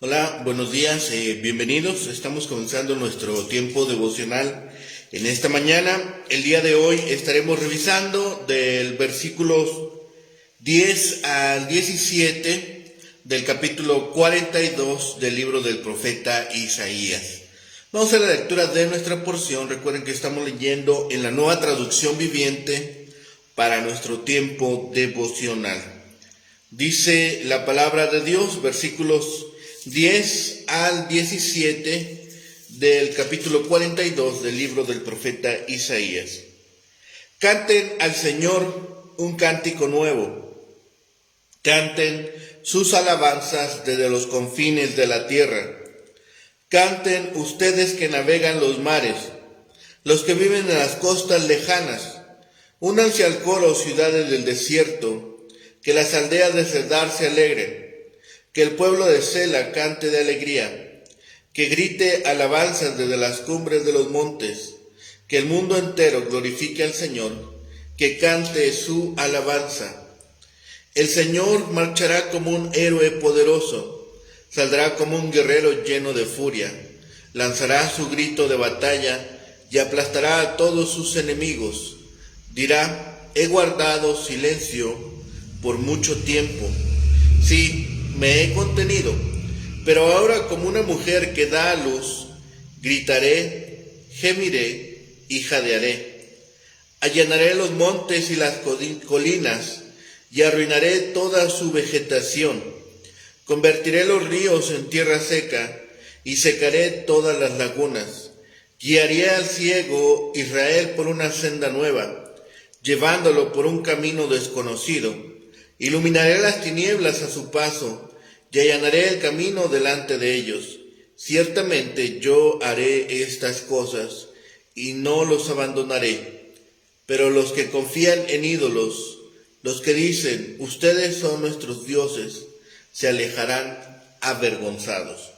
Hola, buenos días, bienvenidos. Estamos comenzando nuestro tiempo devocional en esta mañana. El día de hoy estaremos revisando del versículos 10 al 17 del capítulo 42 del libro del profeta Isaías. Vamos a la lectura de nuestra porción. Recuerden que estamos leyendo en la Nueva Traducción Viviente para nuestro tiempo devocional. Dice la palabra de Dios, versículos 10 al 17 del capítulo 42 del libro del profeta Isaías. Canten al Señor un cántico nuevo. Canten sus alabanzas desde los confines de la tierra. Canten ustedes que navegan los mares, los que viven en las costas lejanas. Únanse al coro, ciudades del desierto, que las aldeas de Cedar se alegren. Que el pueblo de Sela cante de alegría, que grite alabanzas desde las cumbres de los montes, que el mundo entero glorifique al Señor, que cante su alabanza. El Señor marchará como un héroe poderoso, saldrá como un guerrero lleno de furia, lanzará su grito de batalla y aplastará a todos sus enemigos. Dirá: he guardado silencio por mucho tiempo. Sí, me he contenido, pero ahora como una mujer que da a luz, gritaré, gemiré y jadearé. Allanaré los montes y las colinas y arruinaré toda su vegetación. Convertiré los ríos en tierra seca y secaré todas las lagunas. Guiaré al ciego Israel por una senda nueva, llevándolo por un camino desconocido. Iluminaré las tinieblas a su paso y allanaré el camino delante de ellos. Ciertamente yo haré estas cosas y no los abandonaré. Pero los que confían en ídolos, los que dicen, ustedes son nuestros dioses, se alejarán avergonzados.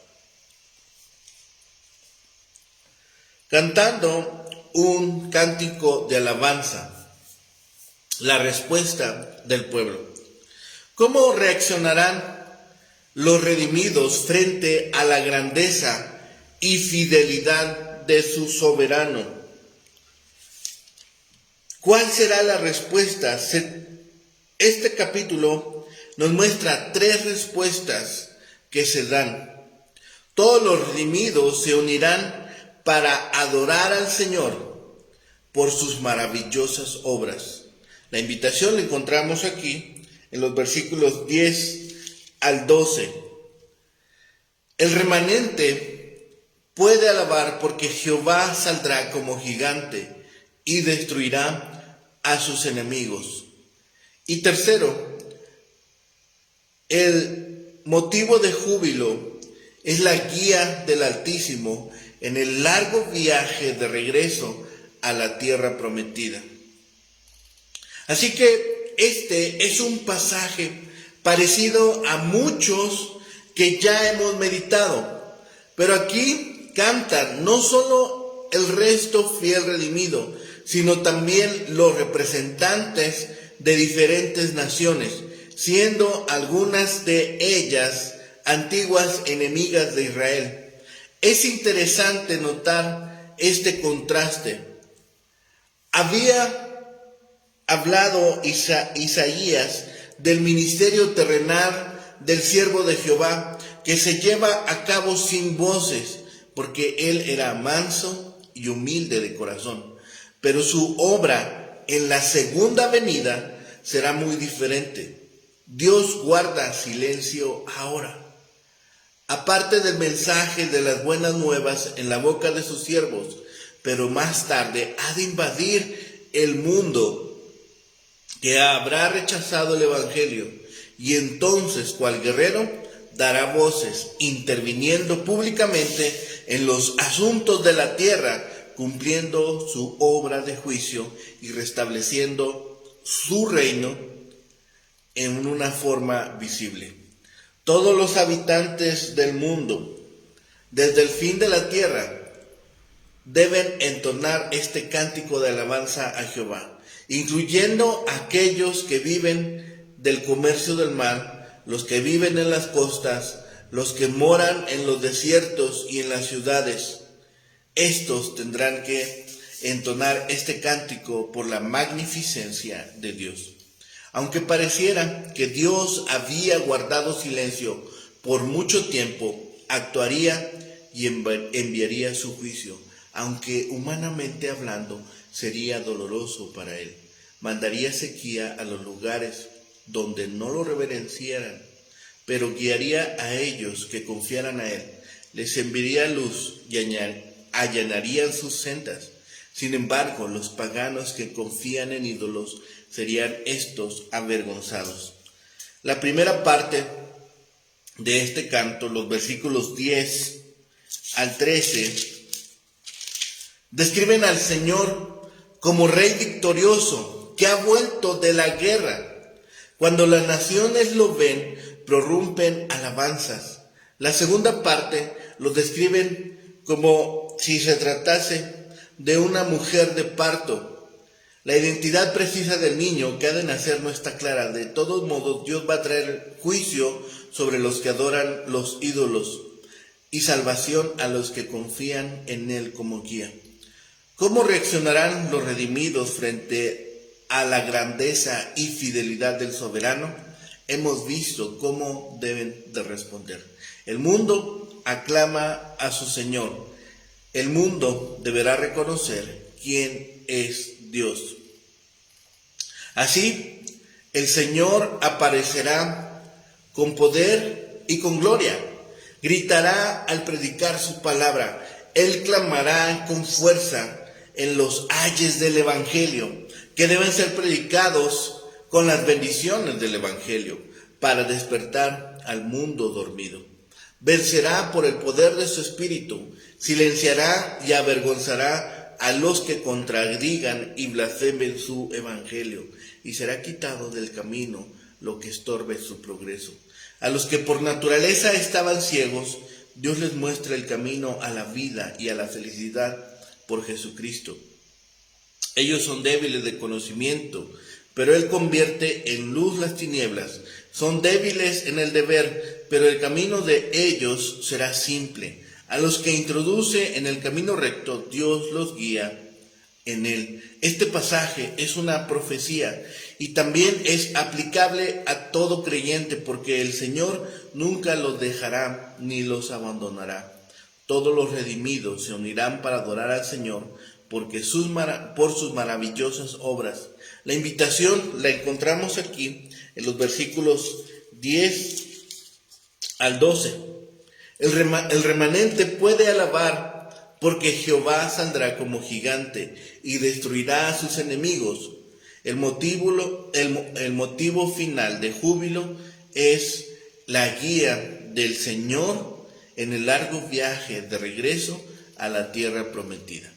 Cantando un cántico de alabanza, la respuesta del pueblo. ¿Cómo reaccionarán los redimidos frente a la grandeza y fidelidad de su soberano? ¿Cuál será la respuesta? Este capítulo nos muestra tres respuestas que se dan. Todos los redimidos se unirán para adorar al Señor por sus maravillosas obras. La invitación la encontramos aquí en los versículos 10 al 12. El remanente puede alabar porque Jehová saldrá como gigante y destruirá a sus enemigos. Y tercero, el motivo de júbilo es la guía del Altísimo en el largo viaje de regreso a la tierra prometida. Así que este es un pasaje parecido a muchos que ya hemos meditado, pero aquí cantan no solo el resto fiel redimido, sino también los representantes de diferentes naciones, siendo algunas de ellas antiguas enemigas de Israel. Es interesante notar este contraste. Había hablado Isaías del ministerio terrenal del siervo de Jehová, que se lleva a cabo sin voces, porque él era manso y humilde de corazón. Pero su obra en la segunda venida será muy diferente. Dios guarda silencio ahora. Aparte del mensaje de las buenas nuevas en la boca de sus siervos, pero más tarde ha de invadir el mundo que habrá rechazado el evangelio, y entonces cual guerrero dará voces, interviniendo públicamente en los asuntos de la tierra, cumpliendo su obra de juicio y restableciendo su reino en una forma visible. Todos los habitantes del mundo, desde el fin de la tierra, deben entonar este cántico de alabanza a Jehová, incluyendo aquellos que viven del comercio del mar, los que viven en las costas, los que moran en los desiertos y en las ciudades. Estos tendrán que entonar este cántico por la magnificencia de Dios. Aunque pareciera que Dios había guardado silencio por mucho tiempo, actuaría y enviaría su juicio, aunque humanamente hablando sería doloroso para él. Mandaría sequía a los lugares donde no lo reverenciaran, pero guiaría a ellos que confiaran a él. Les enviaría luz y allanarían sus sendas. Sin embargo, los paganos que confían en ídolos serían estos avergonzados. La primera parte de este canto, los versículos 10 al 13, describen al Señor como Rey victorioso que ha vuelto de la guerra. Cuando las naciones lo ven, prorrumpen alabanzas. La segunda parte lo describen como si se tratase de una mujer de parto. La identidad precisa del niño que ha de nacer no está clara. De todos modos, Dios va a traer juicio sobre los que adoran los ídolos y salvación a los que confían en Él como guía. ¿Cómo reaccionarán los redimidos frente a la grandeza y fidelidad del soberano? Hemos visto cómo deben de responder. El mundo aclama a su Señor. El mundo deberá reconocer quién es Dios. Así, el Señor aparecerá con poder y con gloria. Gritará al predicar su palabra. Él clamará con fuerza en los ayes del Evangelio, que deben ser predicados con las bendiciones del Evangelio, para despertar al mundo dormido. Vencerá por el poder de su Espíritu, silenciará y avergonzará a los que contradigan y blasfemen su Evangelio, y será quitado del camino lo que estorbe su progreso. A los que por naturaleza estaban ciegos, Dios les muestra el camino a la vida y a la felicidad por Jesucristo. Ellos son débiles de conocimiento, pero Él convierte en luz las tinieblas. Son débiles en el deber, pero el camino de ellos será simple. A los que introduce en el camino recto, Dios los guía en él. Este pasaje es una profecía y también es aplicable a todo creyente, porque el Señor nunca los dejará ni los abandonará. Todos los redimidos se unirán para adorar al Señor por sus maravillosas obras. La invitación la encontramos aquí en los versículos 10 al 12. El remanente puede alabar porque Jehová saldrá como gigante y destruirá a sus enemigos. El motivo final de júbilo es la guía del Señor en el largo viaje de regreso a la tierra prometida.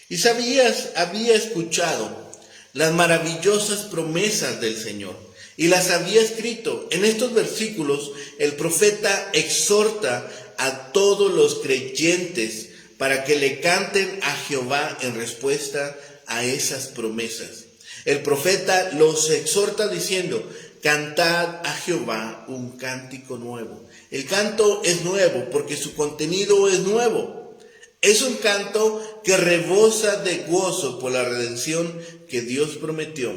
Isaías había escuchado las maravillosas promesas del Señor y las había escrito. En estos versículos el profeta exhorta a todos los creyentes para que le canten a Jehová en respuesta a esas promesas. El profeta los exhorta diciendo: cantad a Jehová un cántico nuevo. El canto es nuevo porque su contenido es nuevo. Es un canto que rebosa de gozo por la redención que Dios prometió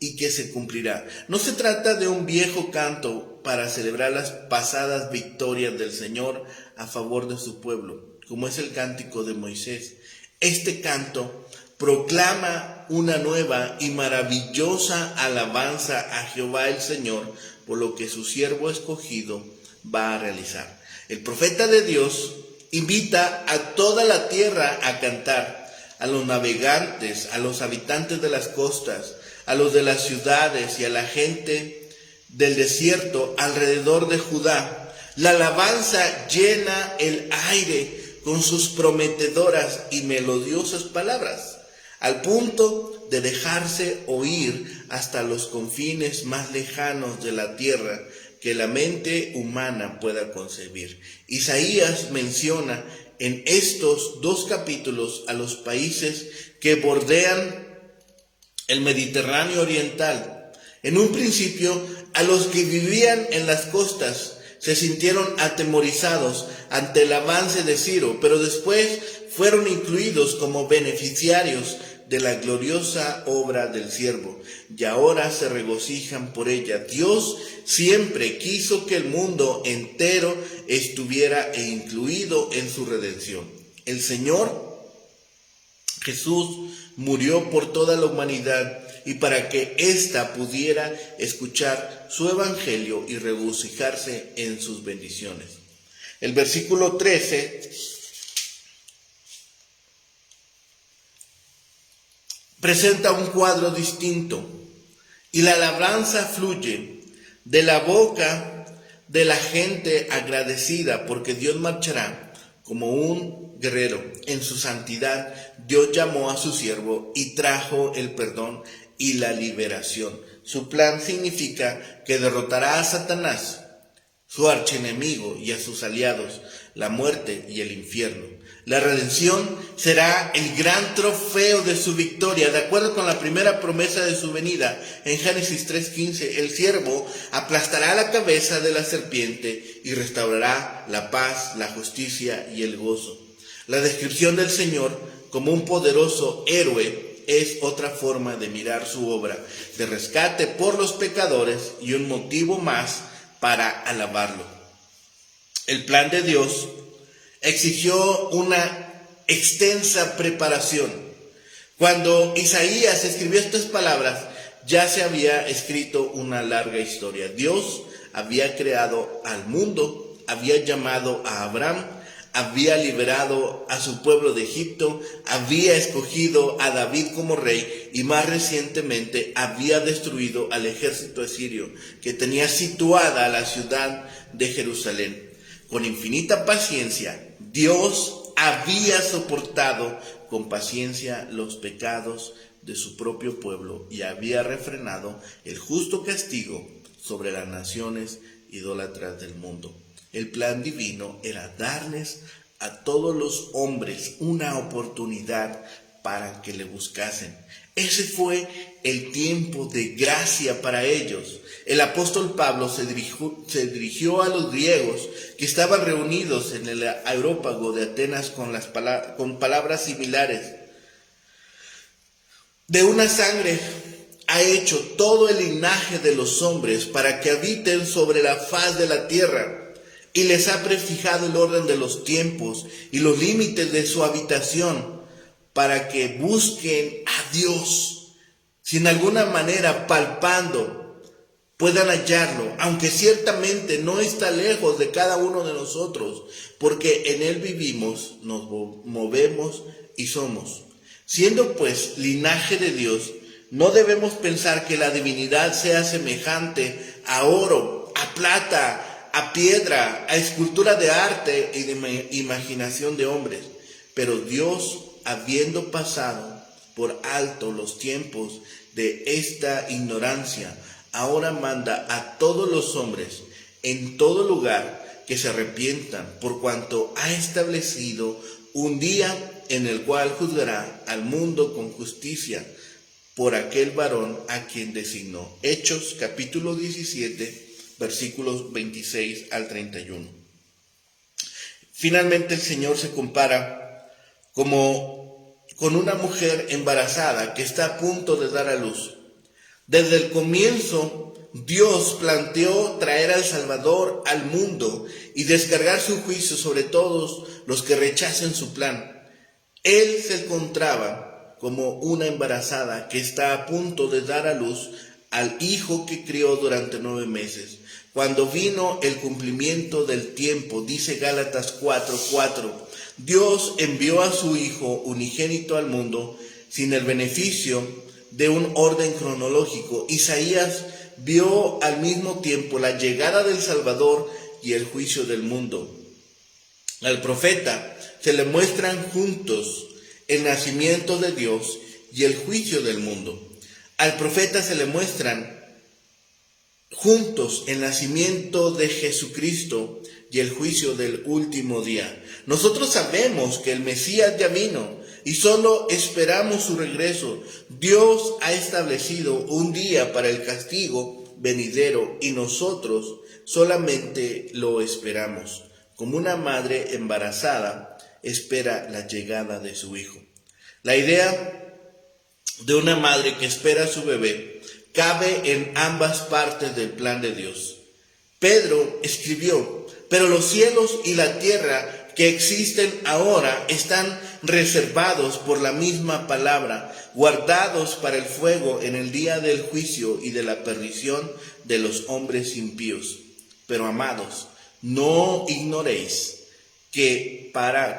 y que se cumplirá. No se trata de un viejo canto para celebrar las pasadas victorias del Señor a favor de su pueblo, como es el cántico de Moisés. Este canto proclama una nueva y maravillosa alabanza a Jehová el Señor por lo que su siervo escogido va a realizar. El profeta de Dios invita a toda la tierra a cantar, a los navegantes, a los habitantes de las costas, a los de las ciudades y a la gente del desierto alrededor de Judá. La alabanza llena el aire con sus prometedoras y melodiosas palabras, al punto de dejarse oír hasta los confines más lejanos de la tierra que la mente humana pueda concebir. Isaías menciona en estos 2 capítulos a los países que bordean el Mediterráneo oriental. En un principio, a los que vivían en las costas, se sintieron atemorizados ante el avance de Ciro, pero después fueron incluidos como beneficiarios de la gloriosa obra del siervo, y ahora se regocijan por ella. Dios siempre quiso que el mundo entero estuviera incluido en su redención. El Señor Jesús murió por toda la humanidad y para que ésta pudiera escuchar su evangelio y regocijarse en sus bendiciones. El versículo 13 presenta un cuadro distinto y la alabanza fluye de la boca de la gente agradecida porque Dios marchará como un guerrero. En su santidad Dios llamó a su siervo y trajo el perdón y la liberación. Su plan significa que derrotará a Satanás, su archienemigo, y a sus aliados, la muerte y el infierno. La redención será el gran trofeo de su victoria. De acuerdo con la primera promesa de su venida en Génesis 3:15, el siervo aplastará la cabeza de la serpiente y restaurará la paz, la justicia y el gozo. La descripción del Señor como un poderoso héroe es otra forma de mirar su obra de rescate por los pecadores y un motivo más para alabarlo. El plan de Dios exigió una extensa preparación. Cuando Isaías escribió estas palabras, ya se había escrito una larga historia. Dios había creado al mundo, había llamado a Abraham, había liberado a su pueblo de Egipto, había escogido a David como rey y más recientemente había destruido al ejército asirio que tenía situada la ciudad de Jerusalén. Con infinita paciencia, Dios había soportado con paciencia los pecados de su propio pueblo y había refrenado el justo castigo sobre las naciones idólatras del mundo. El plan divino era darles a todos los hombres una oportunidad para que le buscasen. Ese fue el tiempo de gracia para ellos. El apóstol Pablo se dirigió a los griegos que estaban reunidos en el Areópago de Atenas con palabras similares. De una sangre ha hecho todo el linaje de los hombres para que habiten sobre la faz de la tierra. Y les ha prefijado el orden de los tiempos y los límites de su habitación para que busquen a Dios. Si en alguna manera palpando puedan hallarlo, aunque ciertamente no está lejos de cada uno de nosotros, porque en Él vivimos, nos movemos y somos. Siendo pues linaje de Dios, no debemos pensar que la divinidad sea semejante a oro, a plata, a piedra, a escultura de arte y de imaginación de hombres. Pero Dios, habiendo pasado por alto los tiempos de esta ignorancia, ahora manda a todos los hombres en todo lugar que se arrepientan, por cuanto ha establecido un día en el cual juzgará al mundo con justicia por aquel varón a quien designó. Hechos capítulo 17, versículos 26 al 31. Finalmente el Señor se compara con una mujer embarazada que está a punto de dar a luz. Desde el comienzo, Dios planteó traer al Salvador al mundo y descargar su juicio sobre todos los que rechacen su plan. Él se encontraba como una embarazada que está a punto de dar a luz al hijo que crió durante 9 meses. Cuando vino el cumplimiento del tiempo, dice Gálatas 4:4, Dios envió a su Hijo unigénito al mundo sin el beneficio de un orden cronológico. Isaías vio al mismo tiempo la llegada del Salvador y el juicio del mundo. Al profeta se le muestran juntos el nacimiento de Dios y el juicio del mundo. Al profeta se le muestran juntos el nacimiento de Jesucristo y el juicio del último día. Nosotros sabemos que el Mesías ya vino y solo esperamos su regreso. Dios ha establecido un día para el castigo venidero y nosotros solamente lo esperamos, como una madre embarazada espera la llegada de su hijo. La idea de una madre que espera a su bebé cabe en ambas partes del plan de Dios. Pedro escribió: pero los cielos y la tierra que existen ahora están reservados por la misma palabra, guardados para el fuego en el día del juicio y de la perdición de los hombres impíos. Pero amados, no ignoréis que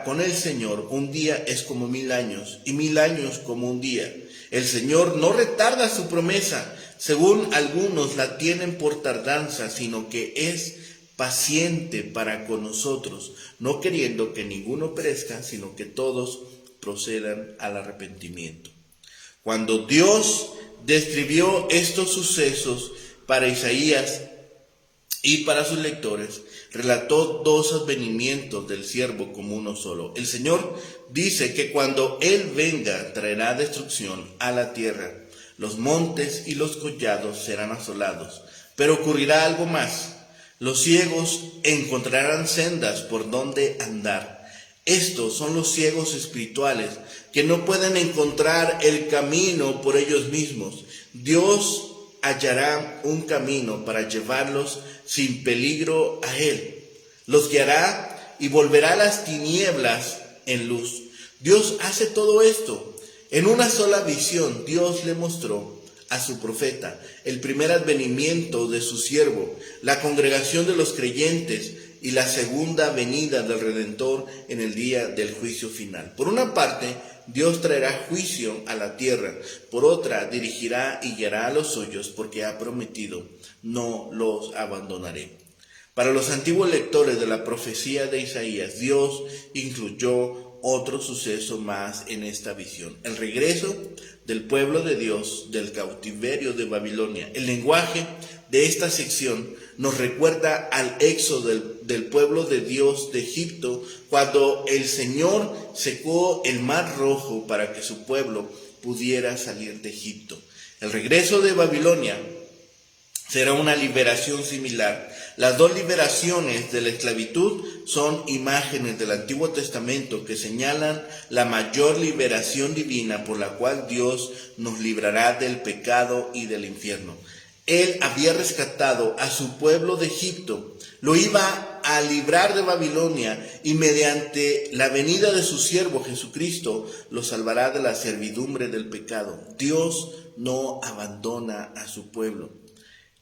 con el Señor un día es como 1000 años, y 1000 años como un día. El Señor no retarda su promesa, según algunos la tienen por tardanza, sino que es paciente para con nosotros, no queriendo que ninguno perezca, sino que todos procedan al arrepentimiento. Cuando Dios describió estos sucesos para Isaías y para sus lectores, relató 2 advenimientos del siervo como uno solo. El Señor dice que cuando Él venga traerá destrucción a la tierra. Los montes y los collados serán asolados. Pero ocurrirá algo más. Los ciegos encontrarán sendas por donde andar. Estos son los ciegos espirituales que no pueden encontrar el camino por ellos mismos. Dios hallará un camino para llevarlos sin peligro a Él. Los guiará y volverá las tinieblas en luz. Dios hace todo esto. En una sola visión, Dios le mostró a su profeta el primer advenimiento de su siervo, la congregación de los creyentes y la segunda venida del Redentor en el día del juicio final. Por una parte, Dios traerá juicio a la tierra. Por otra, dirigirá y guiará a los suyos, porque ha prometido: no los abandonaré. Para los antiguos lectores de la profecía de Isaías, Dios incluyó otro suceso más en esta visión: el regreso del pueblo de Dios del cautiverio de Babilonia. El lenguaje de esta sección nos recuerda al éxodo del pueblo de Dios de Egipto, cuando el Señor secó el mar Rojo para que su pueblo pudiera salir de Egipto. El regreso de Babilonia será una liberación similar. Las 2 liberaciones de la esclavitud son imágenes del Antiguo Testamento que señalan la mayor liberación divina por la cual Dios nos librará del pecado y del infierno. Él había rescatado a su pueblo de Egipto, lo iba a librar de Babilonia, y mediante la venida de su siervo Jesucristo lo salvará de la servidumbre del pecado. Dios no abandona a su pueblo.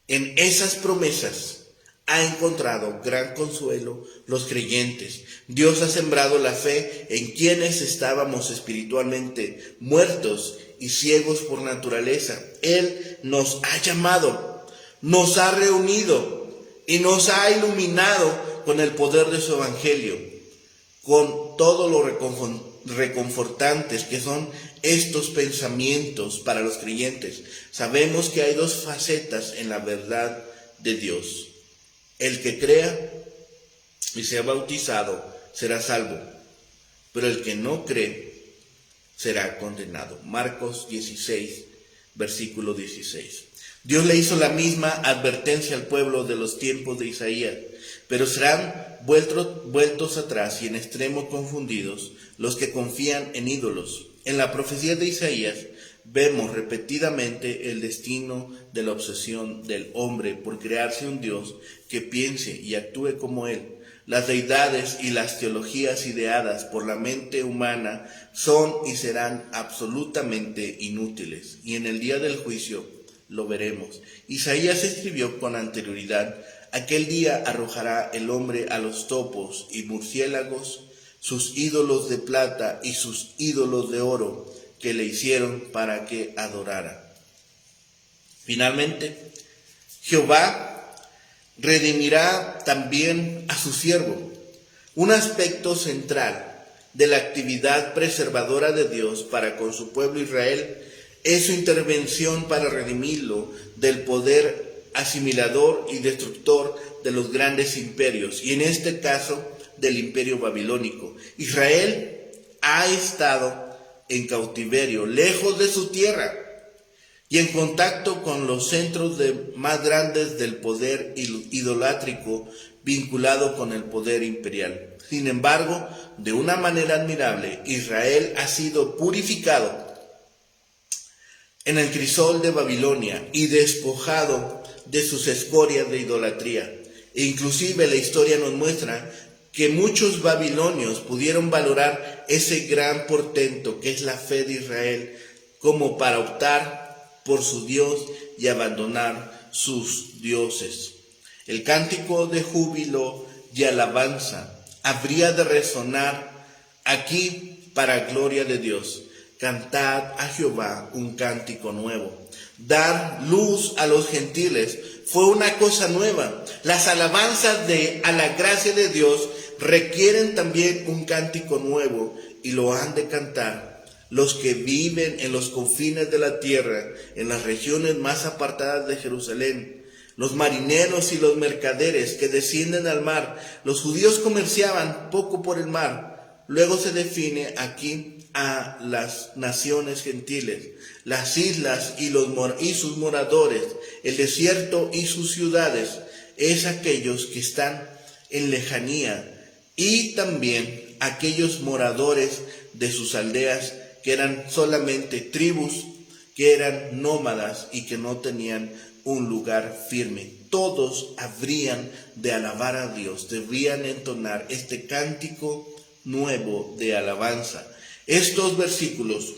En esas promesas ha encontrado gran consuelo los creyentes. Dios ha sembrado la fe en quienes estábamos espiritualmente muertos y ciegos por naturaleza. Él nos ha llamado, nos ha reunido y nos ha iluminado con el poder de su evangelio, con todo lo reconfortantes que son estos pensamientos para los creyentes. Sabemos que hay 2 facetas en la verdad de Dios. El que crea y sea bautizado será salvo, pero el que no cree será condenado. Marcos 16, versículo 16. Dios le hizo la misma advertencia al pueblo de los tiempos de Isaías, pero serán vueltos atrás y en extremo confundidos los que confían en ídolos. En la profecía de Isaías vemos repetidamente el destino de la obsesión del hombre por crearse un Dios que piense y actúe como él. Las deidades y las teologías ideadas por la mente humana son y serán absolutamente inútiles, y en el día del juicio lo veremos. Isaías escribió con anterioridad: aquel día arrojará el hombre a los topos y murciélagos sus ídolos de plata y sus ídolos de oro que le hicieron para que adorara. Finalmente, Jehová redimirá también a su siervo. Un aspecto central de la actividad preservadora de Dios para con su pueblo Israel es su intervención para redimirlo del poder asimilador y destructor de los grandes imperios, y en este caso del imperio babilónico. Israel ha estado en cautiverio, lejos de su tierra, y en contacto con los centros más grandes del poder idolátrico vinculado con el poder imperial. Sin embargo, de una manera admirable, Israel ha sido purificado en el crisol de Babilonia y despojado de sus escorias de idolatría. E inclusive la historia nos muestra que muchos babilonios pudieron valorar ese gran portento que es la fe de Israel como para optar por su Dios y abandonar sus dioses. El cántico de júbilo y alabanza habría de resonar aquí para gloria de Dios. Cantad a Jehová un cántico nuevo. Dar luz a los gentiles fue una cosa nueva. Las alabanzas a la gracia de Dios requieren también un cántico nuevo y lo han de cantar los que viven en los confines de la tierra, en las regiones más apartadas de Jerusalén, los marineros y los mercaderes que descienden al mar. Los judíos comerciaban poco por el mar. Luego se define aquí a las naciones gentiles, las islas y sus moradores, el desierto y sus ciudades, es aquellos que están en lejanía, y también aquellos moradores de sus aldeas que eran solamente tribus, que eran nómadas y que no tenían un lugar firme. Todos habrían de alabar a Dios, debían entonar este cántico nuevo de alabanza. Estos versículos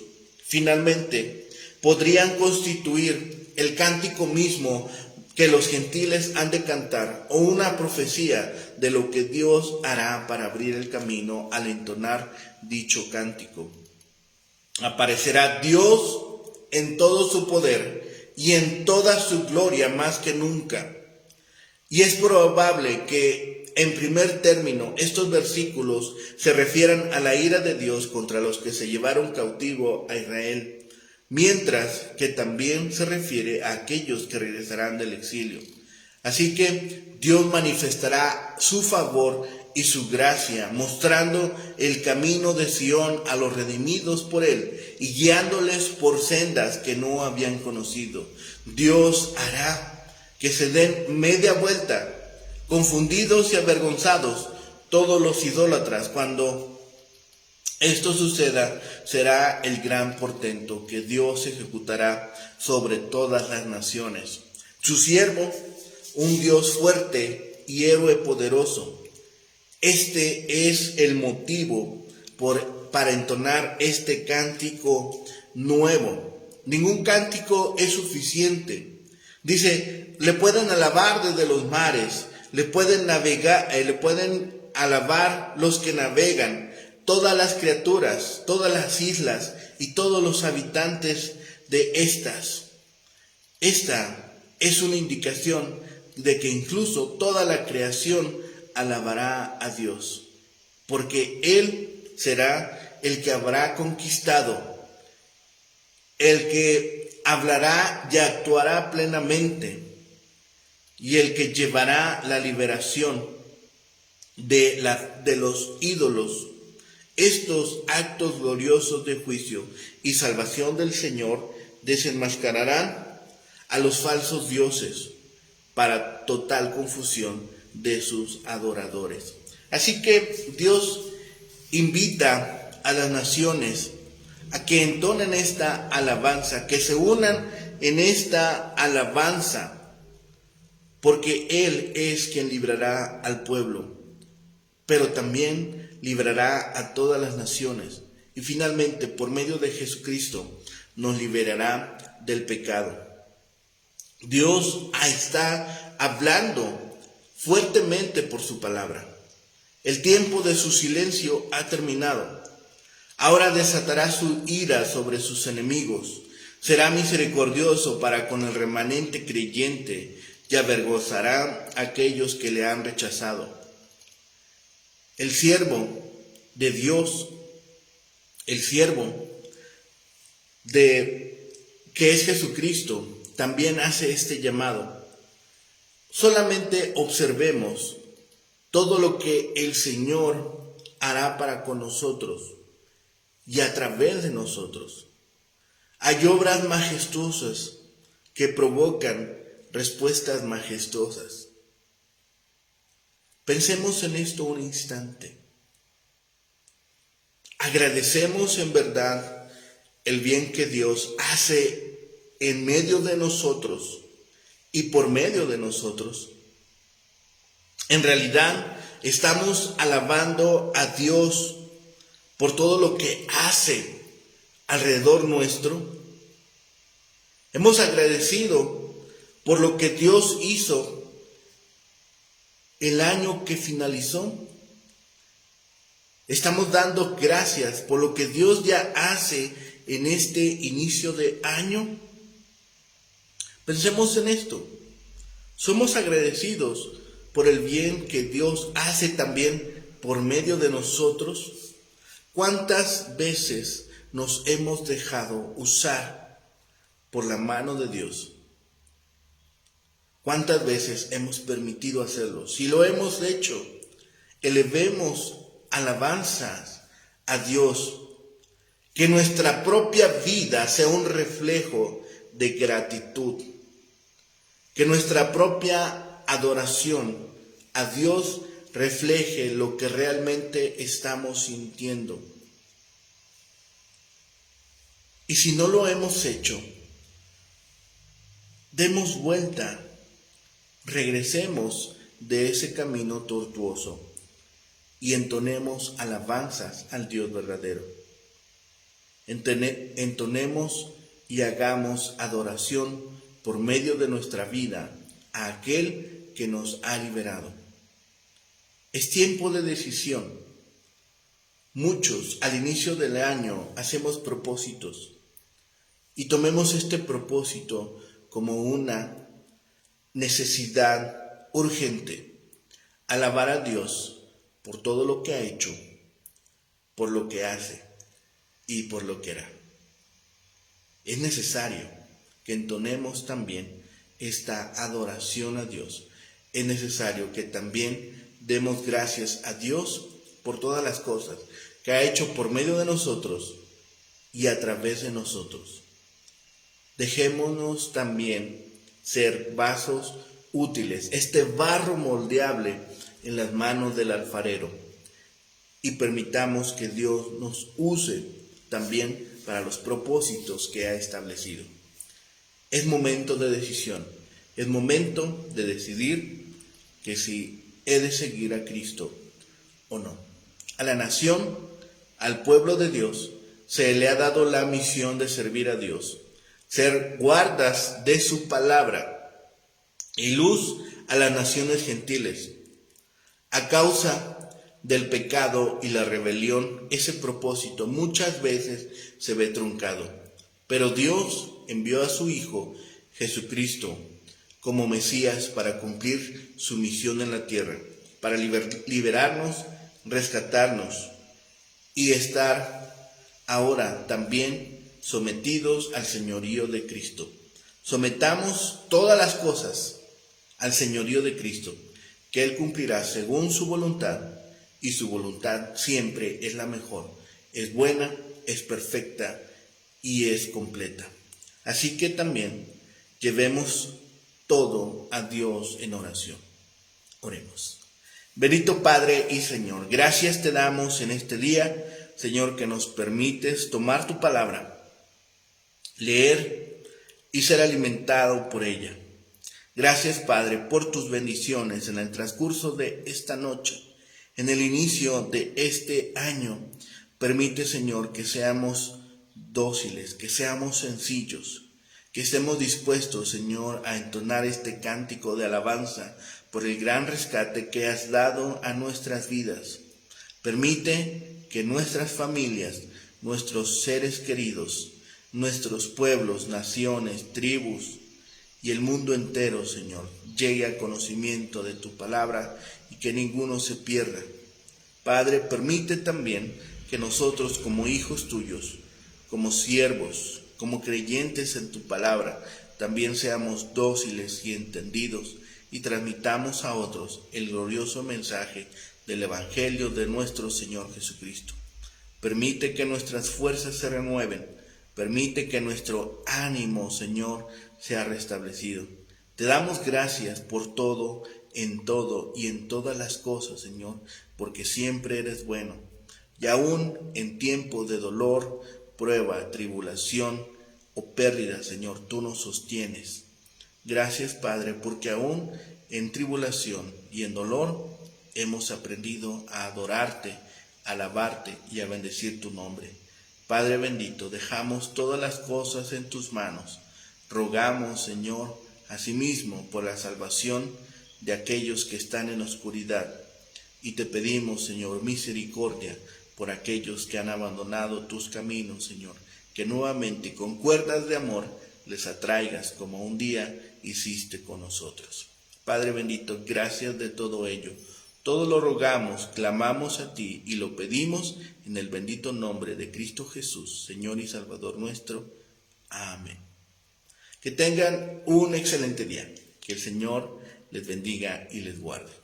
finalmente podrían constituir el cántico mismo que los gentiles han de cantar, o una profecía de lo que Dios hará para abrir el camino al entonar dicho cántico. Aparecerá Dios en todo su poder y en toda su gloria más que nunca. Y es probable que, en primer término, estos versículos se refieran a la ira de Dios contra los que se llevaron cautivo a Israel, mientras que también se refiere a aquellos que regresarán del exilio. Así que Dios manifestará su favor y su gracia, mostrando el camino de Sión a los redimidos por él y guiándoles por sendas que no habían conocido. Dios hará que se den media vuelta, confundidos y avergonzados, todos los idólatras. Cuando esto suceda, será el gran portento que Dios ejecutará sobre todas las naciones. Su siervo, un Dios fuerte y héroe poderoso. Este es el motivo para entonar este cántico nuevo. Ningún cántico es suficiente. Dice, le pueden alabar desde los mares, le pueden alabar los que navegan, todas las criaturas, todas las islas y todos los habitantes de estas. Esta es una indicación de que incluso toda la creación alabará a Dios, porque Él será el que habrá conquistado, el que hablará y actuará plenamente, y el que llevará la liberación de los ídolos. Estos actos gloriosos de juicio y salvación del Señor desenmascararán a los falsos dioses para total confusión de sus adoradores. Así que Dios invita a las naciones a que entonen esta alabanza, que se unan en esta alabanza, porque Él es quien librará al pueblo, pero también librará a todas las naciones, y finalmente por medio de Jesucristo nos liberará del pecado. Dios está hablando fuertemente por su palabra. El tiempo de su silencio ha terminado. Ahora desatará su ira sobre sus enemigos. Será misericordioso para con el remanente creyente y avergonzará a aquellos que le han rechazado. El siervo de Dios, el siervo que es Jesucristo, también hace este llamado. Solamente observemos todo lo que el Señor hará para con nosotros y a través de nosotros. Hay obras majestuosas que provocan respuestas majestuosas. Pensemos en esto un instante. Agradecemos en verdad el bien que Dios hace en medio de nosotros y por medio de nosotros. En realidad estamos alabando a Dios por todo lo que hace alrededor nuestro. Hemos agradecido por lo que Dios hizo el año que finalizó. Estamos dando gracias por lo que Dios ya hace en este inicio de año. Pensemos en esto. Somos agradecidos por el bien que Dios hace también por medio de nosotros. ¿Cuántas veces nos hemos dejado usar por la mano de Dios? ¿Cuántas veces hemos permitido hacerlo? Si lo hemos hecho, elevemos alabanzas a Dios. Que nuestra propia vida sea un reflejo de gratitud. Que nuestra propia adoración a Dios refleje lo que realmente estamos sintiendo. Y si no lo hemos hecho, demos vuelta, regresemos de ese camino tortuoso y entonemos alabanzas al Dios verdadero. Entonemos y hagamos adoración por medio de nuestra vida a aquel que nos ha liberado. Es tiempo de decisión. Muchos al inicio del año hacemos propósitos y tomemos este propósito como una necesidad urgente. Alabar a Dios por todo lo que ha hecho, por lo que hace y por lo que hará. Es necesario que entonemos también esta adoración a Dios. Es necesario que también demos gracias a Dios por todas las cosas que ha hecho por medio de nosotros y a través de nosotros. Dejémonos también ser vasos útiles, este barro moldeable en las manos del alfarero, y permitamos que Dios nos use también para los propósitos que ha establecido. Es momento de decisión, es momento de decidir que si he de seguir a Cristo o no. A la nación, al pueblo de Dios, se le ha dado la misión de servir a Dios, ser guardas de su palabra y luz a las naciones gentiles. A causa del pecado y la rebelión, ese propósito muchas veces se ve truncado. Pero Dios envió a su Hijo Jesucristo como Mesías para cumplir su misión en la tierra, para liberarnos, rescatarnos y estar ahora también sometidos al señorío de Cristo. Sometamos todas las cosas al señorío de Cristo, que Él cumplirá según su voluntad, y su voluntad siempre es la mejor, es buena, es perfecta y es completa. Así que también llevemos todo a Dios en oración. Oremos. Bendito Padre y Señor, gracias te damos en este día, Señor, que nos permites tomar tu palabra, leer y ser alimentado por ella. Gracias, Padre, por tus bendiciones en el transcurso de esta noche, en el inicio de este año. Permite, Señor, que seamos dóciles, que seamos sencillos, que estemos dispuestos, Señor, a entonar este cántico de alabanza por el gran rescate que has dado a nuestras vidas. Permite que nuestras familias, nuestros seres queridos, nuestros pueblos, naciones, tribus y el mundo entero, Señor, llegue al conocimiento de tu palabra y que ninguno se pierda. Padre, permite también que nosotros como hijos tuyos, como siervos, como creyentes en tu palabra, también seamos dóciles y entendidos y transmitamos a otros el glorioso mensaje del Evangelio de nuestro Señor Jesucristo. Permite que nuestras fuerzas se renueven. Permite que nuestro ánimo, Señor, sea restablecido. Te damos gracias por todo y en todas las cosas, Señor, porque siempre eres bueno. Y aún en tiempo de dolor, prueba, tribulación o pérdida, Señor, tú nos sostienes. Gracias, Padre, porque aún en tribulación y en dolor hemos aprendido a adorarte, a alabarte y a bendecir tu nombre. Padre bendito, dejamos todas las cosas en tus manos. Rogamos, Señor, asimismo por la salvación de aquellos que están en oscuridad. Y te pedimos, Señor, misericordia por aquellos que han abandonado tus caminos, Señor, que nuevamente con cuerdas de amor les atraigas como un día hiciste con nosotros. Padre bendito, gracias de todo ello. Todo lo rogamos, clamamos a ti y lo pedimos en el bendito nombre de Cristo Jesús, Señor y Salvador nuestro. Amén. Que tengan un excelente día. Que el Señor les bendiga y les guarde.